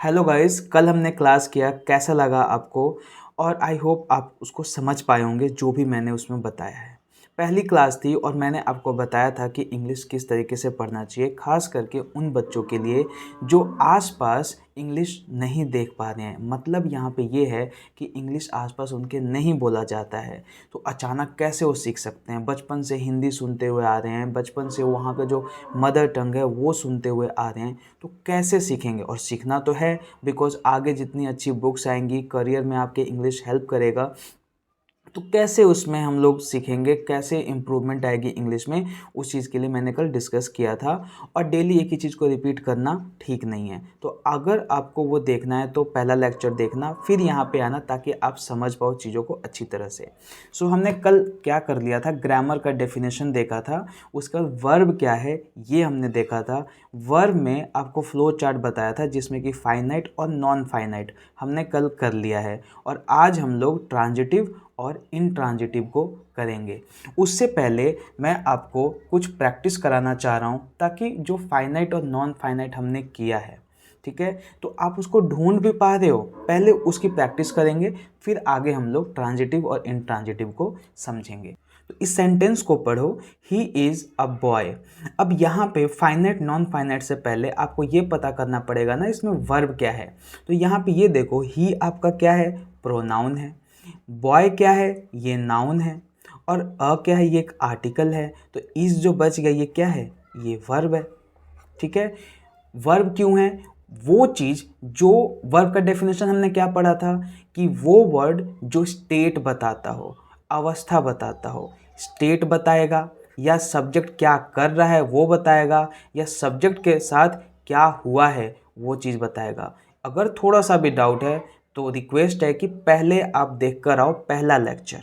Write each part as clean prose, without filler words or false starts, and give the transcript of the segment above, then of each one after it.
Hello guys, कल हमने class किया, कैसा लगा आपको? और आई होप आप उसको समझ पाए होंगे जो भी मैंने उसमें बताया है। पहली क्लास थी और मैंने आपको बताया था कि इंग्लिश किस तरीके से पढ़ना चाहिए, खास करके उन बच्चों के लिए जो आसपास इंग्लिश नहीं देख पा रहे हैं। मतलब यहाँ पे ये है कि इंग्लिश आसपास उनके नहीं बोला जाता है, तो अचानक कैसे वो सीख सकते हैं? बचपन से हिंदी सुनते हुए आ रहे हैं, बचपन से वहाँ का जो मदर टंग है वो सुनते हुए आ रहे हैं, तो कैसे सीखेंगे? और सीखना तो है, बिकॉज़ आगे जितनी अच्छी बुक्स आएंगी करियर में आपके इंग्लिश हेल्प करेगा। तो कैसे उसमें हम लोग सीखेंगे, कैसे इम्प्रूवमेंट आएगी इंग्लिश में, उस चीज़ के लिए मैंने कल डिस्कस किया था। और डेली एक ही चीज़ को रिपीट करना ठीक नहीं है। तो अगर आपको वो देखना है तो पहला लेक्चर देखना, फिर यहाँ पे आना, ताकि आप समझ पाओ चीज़ों को अच्छी तरह से। सो हमने कल क्या कर लिया था, ग्रामर का डेफिनेशन देखा था, उसका वर्ब क्या है ये हमने देखा था। वर्ब में आपको फ्लो चार्ट बताया था, जिसमें कि फाइनाइट और नॉन फाइनाइट हमने कल कर लिया है। और आज हम लोग ट्रांजिटिव और इंट्रांजिटिव को करेंगे। उससे पहले मैं आपको कुछ प्रैक्टिस कराना चाह रहा हूँ, ताकि जो फाइनाइट और नॉन फाइनाइट हमने किया है, ठीक है, तो आप उसको ढूंढ भी पा रहे हो। पहले उसकी प्रैक्टिस करेंगे, फिर आगे हम लोग ट्रांजिटिव और इंट्रांजिटिव को समझेंगे। तो इस सेंटेंस को पढ़ो, ही इज़ अ बॉय। अब यहाँ पे फाइनाइट नॉन फाइनाइट से पहले आपको ये पता करना पड़ेगा ना, इसमें वर्ब क्या है। तो यहाँ पे ये देखो, ही आपका क्या है? प्रोनाउन है। बॉय क्या है? ये नाउन है। और अ क्या है? ये एक आर्टिकल है। तो इस जो बच गया ये क्या है? ये वर्ब है। ठीक है। वर्ब क्यों है? वो चीज़ जो वर्ब का डेफिनेशन हमने क्या पढ़ा था, कि वो वर्ड जो स्टेट बताता हो, अवस्था बताता हो। स्टेट बताएगा, या सब्जेक्ट क्या कर रहा है वो बताएगा, या सब्जेक्ट के साथ क्या हुआ है वो चीज़ बताएगा। अगर थोड़ा सा भी डाउट है तो रिक्वेस्ट है कि पहले आप देख कर आओ पहला लेक्चर,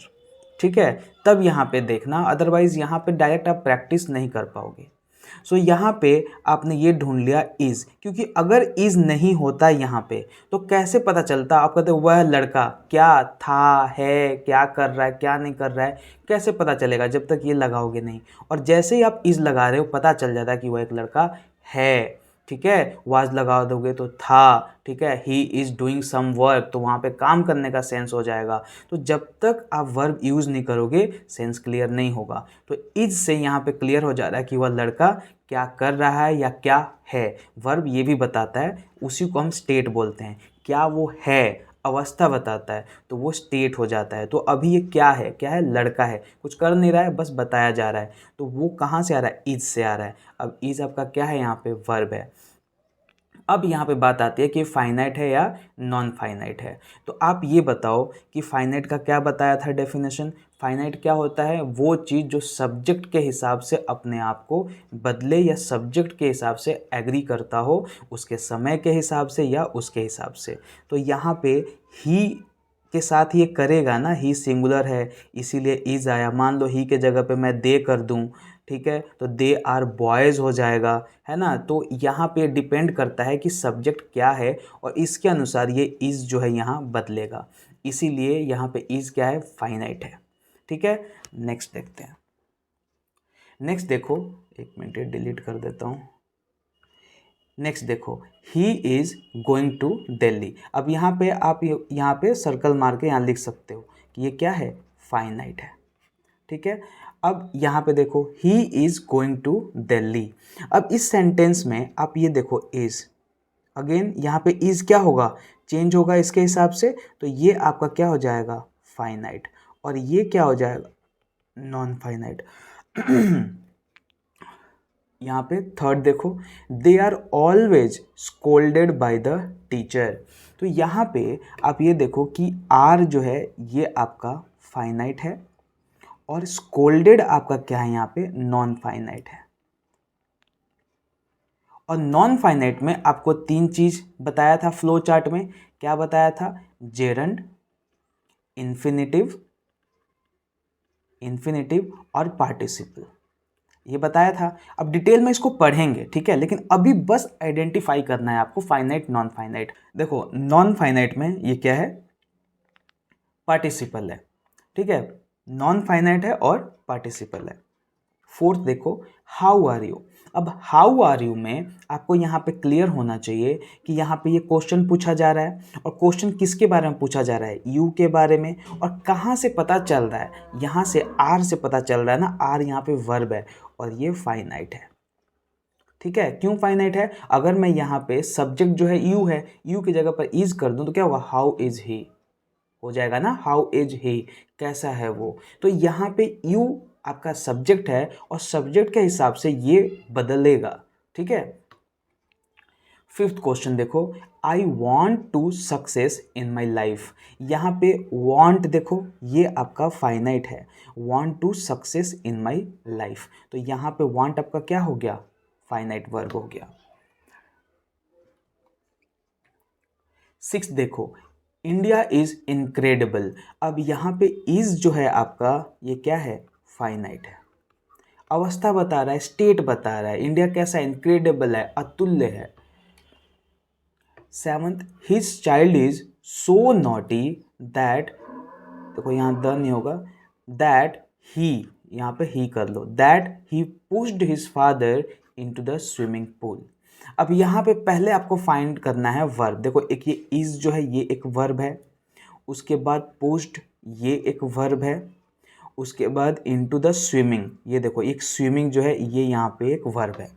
ठीक है, तब यहाँ पे देखना। अदरवाइज़ यहाँ पे डायरेक्ट आप प्रैक्टिस नहीं कर पाओगे। सो यहाँ पे आपने ये ढूंढ लिया इज़, क्योंकि अगर इज़ नहीं होता यहाँ पे तो कैसे पता चलता? आप कहते वह लड़का क्या था, है, क्या कर रहा है, क्या नहीं कर रहा है, कैसे पता चलेगा जब तक ये लगाओगे नहीं? और जैसे ही आप इज़ लगा रहे हो पता चल जाता है कि वह एक लड़का है। ठीक है, वाज लगा दोगे तो था। ठीक है, he is doing some work, तो वहाँ पे काम करने का सेंस हो जाएगा। तो जब तक आप वर्ब यूज़ नहीं करोगे सेंस क्लियर नहीं होगा। तो इज से यहाँ पे क्लियर हो जा रहा है कि वह लड़का क्या कर रहा है या क्या है। वर्ब ये भी बताता है, उसी को हम स्टेट बोलते हैं। क्या वो है, अवस्था बताता है, तो वो स्टेट हो जाता है। तो अभी ये क्या है? क्या है? लड़का है, कुछ कर नहीं रहा है, बस बताया जा रहा है। तो वो कहाँ से आ रहा है? इज से आ रहा है। अब इज आपका क्या है? यहाँ पे वर्ब है। अब यहाँ पे बात आती है कि फाइनाइट है या नॉन फाइनाइट है। तो आप ये बताओ कि फाइनाइट का क्या बताया था डेफिनेशन। फाइनाइट क्या होता है? वो चीज़ जो सब्जेक्ट के हिसाब से अपने आप को बदले, या सब्जेक्ट के हिसाब से एग्री करता हो, उसके समय के हिसाब से या उसके हिसाब से। तो यहाँ पे ही के साथ ये करेगा ना, ही सिंगुलर है इसीलिए इज आया। मान लो ही के जगह पे मैं दे कर दूं, ठीक है, तो दे आर बॉयज़ हो जाएगा, है ना। तो यहाँ पे डिपेंड करता है कि सब्जेक्ट क्या है, और इसके अनुसार ये इज़ जो है यहाँ बदलेगा। इसीलिए यहाँ पे इज़ क्या है? फाइनाइट है। ठीक है, नेक्स्ट देखते हैं। नेक्स्ट देखो, एक मिनट डिलीट कर देता हूँ। नेक्स्ट देखो, he is going to Delhi. अब यहाँ पे आप यहाँ पे सर्कल मार के यहाँ लिख सकते हो कि ये क्या है? फाइनाइट है। ठीक है, अब यहाँ पे देखो, he is going to Delhi. अब इस सेंटेंस में आप ये देखो इज़, अगेन यहाँ पे इज़ क्या होगा? चेंज होगा इसके हिसाब से। तो ये आपका क्या हो जाएगा? फाइनाइट। और ये क्या हो जाएगा? Non finite. यहाँ पे थर्ड देखो, they are always scolded by the teacher. तो यहाँ पे आप ये देखो कि आर जो है ये आपका फाइनाइट है, और स्कोल्डेड आपका क्या है? यहाँ पे नॉन फाइनाइट है। और नॉन फाइनाइट में आपको तीन चीज बताया था फ्लो चार्ट में। क्या बताया था? जेरंड, इन्फिनिटिव, इन्फिनिटिव और पार्टिसिपल, ये बताया था। अब डिटेल में इसको पढ़ेंगे, ठीक है, लेकिन अभी बस आइडेंटिफाई करना है आपको फाइनाइट नॉन फाइनाइट। देखो नॉन फाइनाइट में ये क्या है? पार्टिसिपल है। ठीक है, नॉन फाइनाइट है और पार्टिसिपल है। फोर्थ देखो, हाउ आर यू। अब हाउ आर यू में आपको यहाँ पे क्लियर होना चाहिए कि यहाँ पे ये क्वेश्चन पूछा जा रहा है और क्वेश्चन किसके बारे में पूछा जा रहा है, यू के बारे में। और कहाँ से पता चल रहा है, यहाँ से आर से पता चल रहा है ना, आर यहाँ पे वर्ब है और ये फाइनाइट है। ठीक है, क्यों फाइनाइट है? अगर मैं यहाँ पे सब्जेक्ट जो है यू है, यू की जगह पर इज कर दूं तो क्या होगा, हाउ इज ही हो जाएगा ना, हाउ इज ही, कैसा है वो। तो यहाँ पे यू आपका सब्जेक्ट है और सब्जेक्ट के हिसाब से ये बदलेगा। ठीक है। फिफ्थ क्वेश्चन देखो, I want to success in my life. यहाँ पे वॉन्ट देखो ये आपका फाइनाइट है, want to success in my life, तो यहाँ पे वॉन्ट आपका क्या हो गया, फाइनाइट वर्ब हो गया। सिक्स देखो, इंडिया इज इनक्रेडिबल। अब यहाँ पे इज जो है आपका ये क्या है, फाइनाइट है। अवस्था बता रहा है, स्टेट बता रहा है, इंडिया कैसा, इनक्रेडिबल है, अतुल्य है। Seventh, his child is so naughty that, देखो यहाँ द नहीं होगा, दैट ही, यहाँ पे ही कर लो, that he pushed his father into the swimming pool. अब यहाँ पे पहले आपको फाइंड करना है वर्ब। देखो एक ये इज जो है ये एक वर्ब है, उसके बाद पुश्ड ये एक वर्ब है, उसके बाद इनटू द स्विमिंग, ये देखो एक स्विमिंग जो है ये यहाँ पे एक वर्ब है।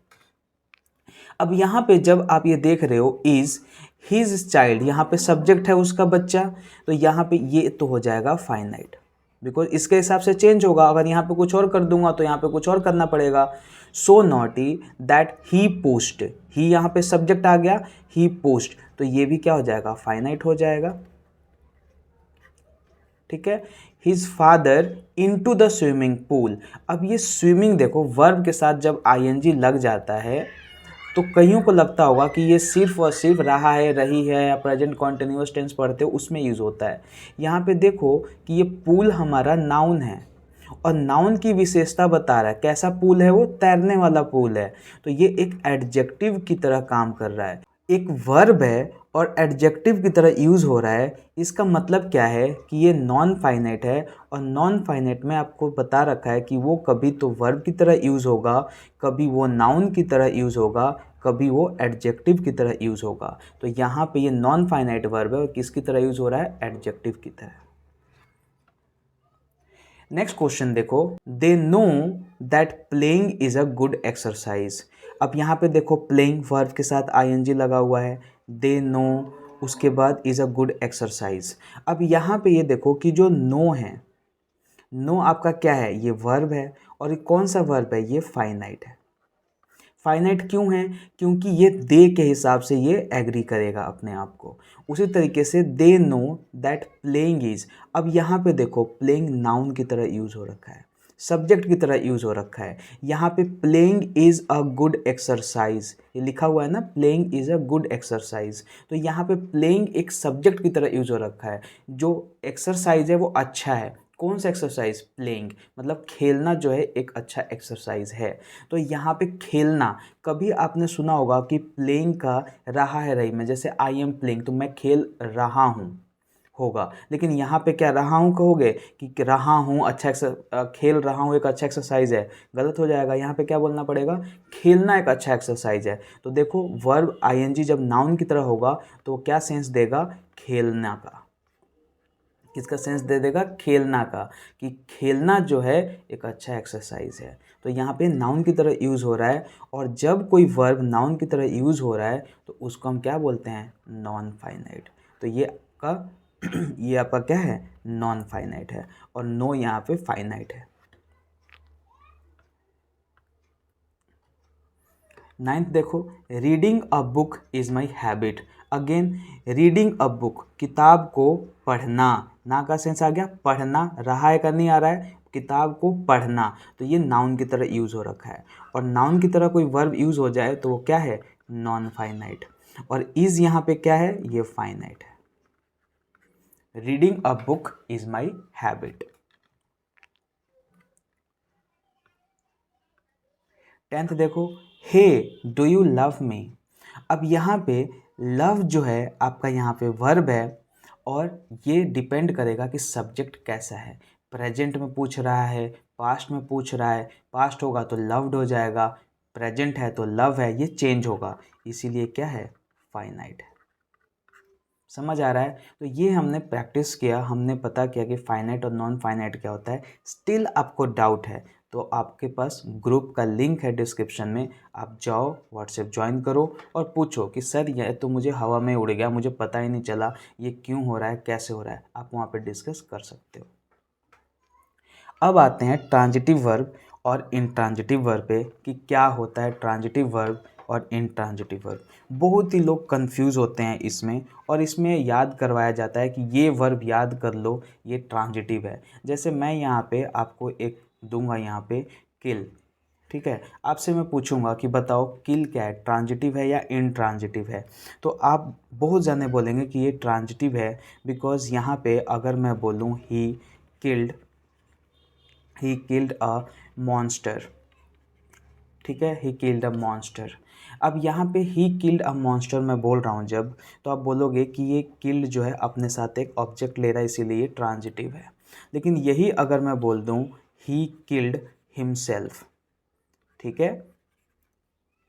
अब यहाँ पे जब आप ये देख रहे हो इज हिज चाइल्ड, यहाँ पे सब्जेक्ट है उसका बच्चा, तो यहाँ पे ये तो हो जाएगा फाइनाइट, बिकॉज इसके हिसाब से चेंज होगा। अगर यहाँ पे कुछ और कर दूंगा तो यहाँ पे कुछ और करना पड़ेगा। So naughty that he post, ही यहाँ पे सब्जेक्ट आ गया, ही पोस्ट, तो ये भी क्या हो जाएगा, फाइनाइट हो जाएगा। ठीक है। His father into the swimming pool. अब ये स्विमिंग देखो वर्ब के साथ जब आईएनजी लग जाता है तो कईयों को लगता होगा कि ये सिर्फ और सिर्फ रहा है, रही है या प्रेजेंट कॉन्टिन्यूअस टेंस पढ़ते हो उसमें यूज़ होता है। यहाँ पे देखो कि ये पूल हमारा नाउन है और नाउन की विशेषता बता रहा है, कैसा पूल है वो, तैरने वाला पूल है, तो ये एक एडजेक्टिव की तरह काम कर रहा है। एक वर्ब है और एडजेक्टिव की तरह यूज़ हो रहा है, इसका मतलब क्या है कि ये नॉन फाइनाइट है। और नॉन फाइनाइट में आपको बता रखा है कि वो कभी तो वर्ब की तरह यूज़ होगा, कभी वो नाउन की तरह यूज़ होगा, कभी वो एडजेक्टिव की तरह यूज़ होगा। तो यहाँ पे ये नॉन फाइनाइट वर्ब है और किसकी तरह यूज़ हो रहा है, एडजेक्टिव की तरह। नेक्स्ट क्वेश्चन देखो, they know that playing is a good exercise. अब यहाँ पे देखो प्लेइंग वर्ब के साथ आईएनजी लगा हुआ है, दे नो, उसके बाद इज़ अ गुड एक्सरसाइज। अब यहाँ पे ये देखो कि जो नो है, नो आपका क्या है, ये वर्ब है और ये कौन सा वर्ब है, ये फाइनाइट है। फाइनाइट क्यों है, क्योंकि ये दे के हिसाब से ये एग्री करेगा अपने आप को। उसी तरीके से they know that playing is, अब यहाँ पे देखो प्लेइंग नाउन की तरह यूज़ हो रखा है, सब्जेक्ट की तरह यूज़ हो रखा है। यहाँ पे playing is a good exercise, ये लिखा हुआ है ना, playing is a good exercise, तो यहाँ पे प्लेइंग एक सब्जेक्ट की तरह यूज़ हो रखा है। जो एक्सरसाइज है वो अच्छा है, कौन सा एक्सरसाइज, प्लेइंग, मतलब खेलना जो है एक अच्छा एक्सरसाइज है। तो यहाँ पे खेलना, कभी आपने सुना होगा कि प्लेइंग का रहा है रही में, जैसे आई एम प्लेइंग, तो मैं खेल रहा हूँ होगा, लेकिन यहाँ पे क्या रहा हूँ कहोगे कि रहा हूँ अच्छा खेल रहा हूँ एक अच्छा एक्सरसाइज है, गलत हो जाएगा। यहाँ पे क्या बोलना पड़ेगा, खेलना एक अच्छा एक्सरसाइज है। तो देखो वर्ब आईएनजी जब नाउन की तरह होगा तो क्या सेंस देगा, खेलना का। किसका सेंस दे देगा, खेलना का, कि खेलना जो है एक अच्छा एक्सरसाइज है। तो यहाँ पे नाउन की तरह यूज़ हो रहा है, और जब कोई वर्ब नाउन की तरह यूज़ हो रहा है तो उसको हम क्या बोलते हैं, नॉन फाइनाइट। तो ये आपका ये आपका क्या है, नॉन फाइनाइट है, और नो यहाँ पे फाइनाइट है। नाइन्थ देखो, reading a book is my habit. Again reading a book, किताब को पढ़ना, ना का सेंस आ गया, पढ़ना, रहा है का नहीं आ रहा है, किताब को पढ़ना, तो ये नाउन की तरह यूज़ हो रखा है। और नाउन की तरह कोई वर्ब यूज़ हो जाए तो वो क्या है, नॉन फाइनाइट, और इज़ यहाँ पे क्या है, ये फाइनाइट है। Reading a book is my habit. 10th देखो, हे डू यू लव मी। अब यहाँ पे लव जो है आपका यहाँ पे वर्ब है, और ये डिपेंड करेगा कि सब्जेक्ट कैसा है। प्रेजेंट में पूछ रहा है, पास्ट में पूछ रहा है, पास्ट होगा तो लव्ड हो जाएगा, प्रेजेंट है तो लव है, ये चेंज होगा, इसीलिए क्या है, फाइनाइट है। समझ आ रहा है? तो ये हमने प्रैक्टिस किया, हमने पता किया कि फाइनाइट और नॉन फाइनाइट क्या होता है। स्टिल आपको डाउट है तो आपके पास ग्रुप का लिंक है डिस्क्रिप्शन में, आप जाओ व्हाट्सएप ज्वाइन करो और पूछो कि सर ये तो मुझे हवा में उड़ गया, मुझे पता ही नहीं चला ये क्यों हो रहा है, कैसे हो रहा है, आप वहाँ पे डिस्कस कर सकते हो। अब आते हैं ट्रांजिटिव वर्ब और इंट्रांजिटिव वर्ब पे कि क्या होता है ट्रांजिटिव वर्ब और इंट्रांजिटिव वर्ब। बहुत ही लोग कंफ्यूज होते हैं इसमें, और इसमें याद करवाया जाता है कि ये वर्ब याद कर लो, ये ट्रांजिटिव है। जैसे मैं यहाँ पे आपको एक दूंगा, यहाँ पे किल, ठीक है, आपसे मैं पूछूंगा कि बताओ किल क्या है, ट्रांजिटिव है या इंट्रांजिटिव है, तो आप बहुत जाने बोलेंगे कि ये ट्रांजिटिव है, बिकॉज यहाँ पे अगर मैं बोलूँ ही किल्ड अ मॉन्स्टर, ठीक है, ही किल्ड अ मॉन्स्टर। अब यहाँ पे ही किल्ड अ मॉन्स्टर मैं बोल रहा हूँ जब, तो आप बोलोगे कि ये किल्ड जो है अपने साथ एक ऑब्जेक्ट ले रहा है, इसीलिए ये ट्रांजिटिव है। लेकिन यही अगर मैं बोल दूँ ही किल्ड हिमसेल्फ, ठीक है,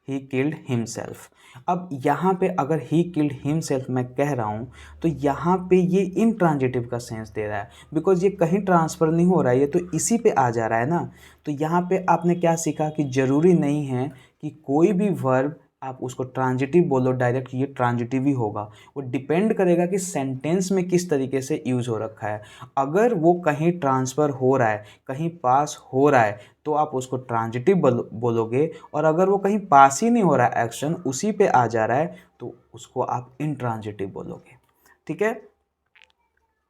ही किल्ड हिमसेल्फ। अब यहाँ पे अगर ही किल्ड हिमसेल्फ मैं कह रहा हूँ तो यहाँ पे ये इनट्रांजिटिव का सेंस दे रहा है, बिकॉज ये कहीं ट्रांसफ़र नहीं हो रहा है, ये तो इसी पे आ जा रहा है ना। तो यहाँ पे आपने क्या सीखा कि ज़रूरी नहीं है कि कोई भी वर्ब आप उसको ट्रांजिटिव बोलो डायरेक्ट, ये ट्रांजिटिव ही होगा। वो डिपेंड करेगा कि सेंटेंस में किस तरीके से यूज़ हो रखा है। अगर वो कहीं ट्रांसफ़र हो रहा है, कहीं पास हो रहा है, तो आप उसको ट्रांजिटिव बोलोगे, और अगर वो कहीं पास ही नहीं हो रहा है, एक्शन उसी पे आ जा रहा है, तो उसको आप इंट्रांजिटिव बोलोगे, ठीक है।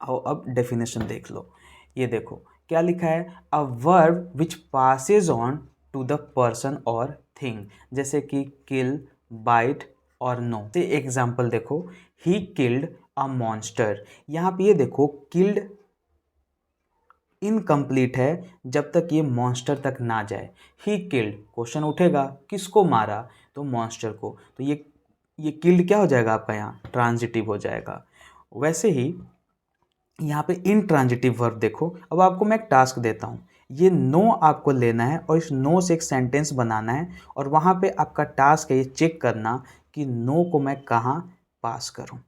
आओ अब डेफिनेशन देख लो, ये देखो क्या लिखा है, a verb which passes on to the person और थिंग, जैसे कि किल, बाइट और नो। तो एग्जाम्पल देखो, ही किल्ड अ मॉन्स्टर, यहाँ पे ये देखो किल्ड इनकम्प्लीट है जब तक ये मॉन्स्टर तक ना जाए। ही किल्ड, क्वेश्चन उठेगा किसको मारा, तो मॉन्स्टर को, तो ये किल्ड क्या हो जाएगा आपका, यहाँ ट्रांजिटिव हो जाएगा। वैसे ही यहाँ पे इनट्रांजिटिव वर्ब देखो, अब आपको मैं एक टास्क देता हूँ, ये नो आपको लेना है और इस नो से एक सेंटेंस बनाना है, और वहाँ पे आपका टास्क है ये चेक करना कि नो को मैं कहाँ पास करूँ,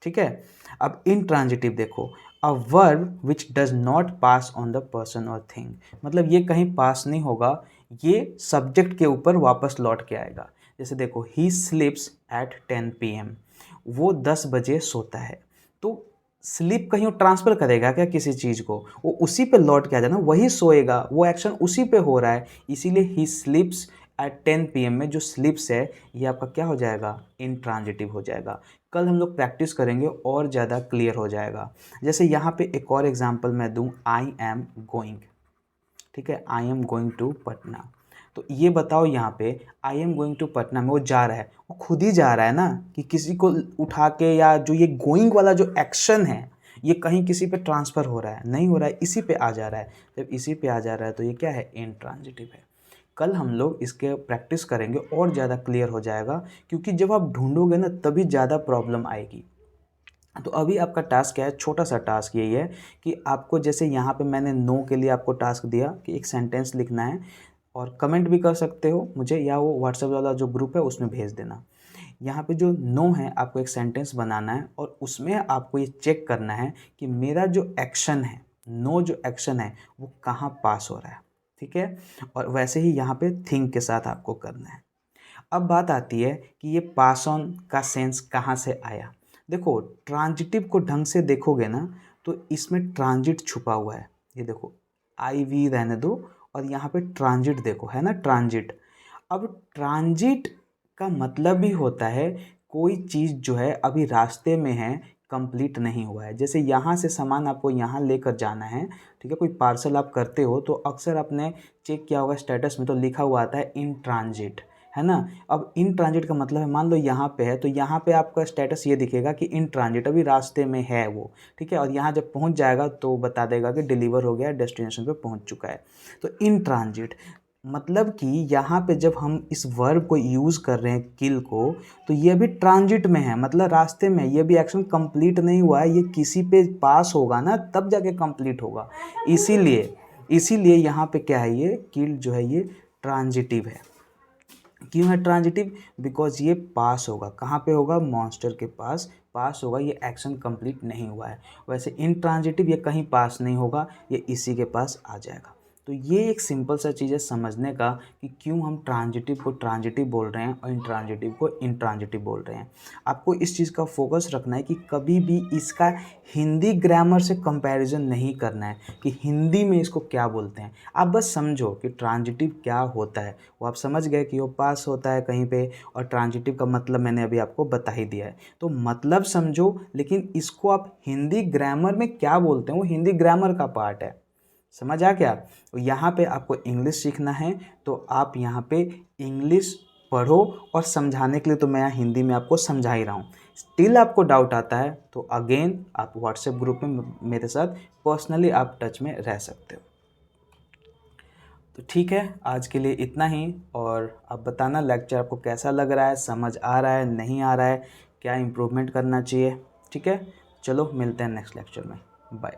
ठीक है। अब इनट्रांजिटिव देखो, अ verb which does not pass on the person और थिंग, मतलब ये कहीं पास नहीं होगा, ये सब्जेक्ट के ऊपर वापस लौट के आएगा। जैसे देखो, ही स्लीप्स एट 10 PM, वो 10 बजे सोता है, तो स्लीप कहीं वो ट्रांसफ़र करेगा क्या किसी चीज़ को, वो उसी पे लौट के आ जाना, वही सोएगा, वो एक्शन उसी पे हो रहा है, इसीलिए ही स्लीप्स एट 10 PM में जो स्लीप्स है ये आपका क्या हो जाएगा, इनट्रांजिटिव हो जाएगा। कल हम लोग प्रैक्टिस करेंगे और ज़्यादा क्लियर हो जाएगा। जैसे यहाँ पे एक और एग्जांपल मैं दूँ, आई एम गोइंग, ठीक है, I am going to Patna, तो ये बताओ यहाँ पे I am going to Patna में वो जा रहा है, वो खुद ही जा रहा है ना, कि किसी को उठा के, या जो ये गोइंग वाला जो एक्शन है ये कहीं किसी पे ट्रांसफ़र हो रहा है, नहीं हो रहा है, इसी पे आ जा रहा है। जब इसी पे आ जा रहा है तो ये क्या है, इनट्रांजिटिव है। कल हम लोग इसके प्रैक्टिस करेंगे और ज़्यादा क्लियर हो जाएगा, क्योंकि जब आप ढूंढोगे ना तभी ज़्यादा प्रॉब्लम आएगी। तो अभी आपका टास्क क्या है, छोटा सा टास्क यही है कि आपको, जैसे यहाँ पे मैंने नो के लिए आपको टास्क दिया कि एक सेंटेंस लिखना है, और कमेंट भी कर सकते हो मुझे, या वो व्हाट्सएप वाला जो ग्रुप है उसमें भेज देना। यहाँ पे जो नो है आपको एक सेंटेंस बनाना है, और उसमें आपको ये चेक करना है कि मेरा जो एक्शन है, नो जो एक्शन है वो कहाँ पास हो रहा है, ठीक है। और वैसे ही यहाँ पे थिंक के साथ आपको करना है। अब बात आती है कि ये पास ऑन का सेंस कहाँ से आया। देखो, ट्रांजिटिव को ढंग से देखोगे ना तो इसमें ट्रांजिट छुपा हुआ है, ये देखो, आई वी रहने दो, और यहाँ पे ट्रांजिट देखो, है ना, ट्रांजिट। अब ट्रांजिट का मतलब ही होता है कोई चीज़ जो है अभी रास्ते में है, कंप्लीट नहीं हुआ है। जैसे यहाँ से सामान आपको यहाँ लेकर जाना है, ठीक है, कोई पार्सल आप करते हो तो अक्सर आपने चेक किया होगा स्टेटस में, तो लिखा हुआ आता है इन ट्रांजिट, है ना। अब इन ट्रांजिट का मतलब है, मान लो यहाँ पे है तो यहाँ पे आपका स्टेटस ये दिखेगा कि इन ट्रांजिट, अभी रास्ते में है वो, ठीक है, और यहाँ जब पहुँच जाएगा तो बता देगा कि डिलीवर हो गया, डेस्टिनेशन पे पहुँच चुका है। तो इन ट्रांजिट मतलब कि यहाँ पे जब हम इस वर्ब को यूज़ कर रहे हैं किल को, तो ये भी ट्रांजिट में है, मतलब रास्ते में, ये भी एक्शन कंप्लीट नहीं हुआ है, ये किसी पे पास होगा ना तब जाके कंप्लीट होगा। इसीलिए यहाँ पे क्या है, ये किल जो है ये ट्रांजिटिव है। क्यों है ट्रांजिटिव? बिकॉज ये पास होगा, कहाँ पे होगा? मॉन्स्टर के पास पास होगा, ये एक्शन कंप्लीट नहीं हुआ है। वैसे इनट्रांजिटिव ये कहीं पास नहीं होगा, ये इसी के पास आ जाएगा। तो ये एक सिंपल सा चीज़ है समझने का कि क्यों हम ट्रांजिटिव को ट्रांजिटिव बोल रहे हैं और इनट्रांजिटिव को इनट्रांजिटिव बोल रहे हैं। आपको इस चीज़ का फोकस रखना है कि कभी भी इसका हिंदी ग्रामर से कंपैरिजन नहीं करना है कि हिंदी में इसको क्या बोलते हैं। आप बस समझो कि ट्रांजिटिव क्या होता है, वो आप समझ गए कि वो पास होता है कहीं पे, और ट्रांजिटिव का मतलब मैंने अभी आपको बता ही दिया है। तो मतलब समझो, लेकिन इसको आप हिंदी ग्रामर में क्या बोलते हैं वो हिंदी ग्रामर का पार्ट है। समझ आ गया? तो यहाँ पे आपको इंग्लिश सीखना है, तो आप यहाँ पे इंग्लिश पढ़ो, और समझाने के लिए तो मैं यहाँ हिंदी में आपको समझा ही रहा हूँ। स्टिल आपको डाउट आता है तो अगेन आप व्हाट्सएप ग्रुप में मेरे साथ पर्सनली आप टच में रह सकते हो। तो ठीक है, आज के लिए इतना ही, और आप बताना लेक्चर आपको कैसा लग रहा है, समझ आ रहा है, नहीं आ रहा है, क्या इम्प्रूवमेंट करना चाहिए। ठीक है, चलो मिलते हैं नेक्स्ट लेक्चर में। बाय।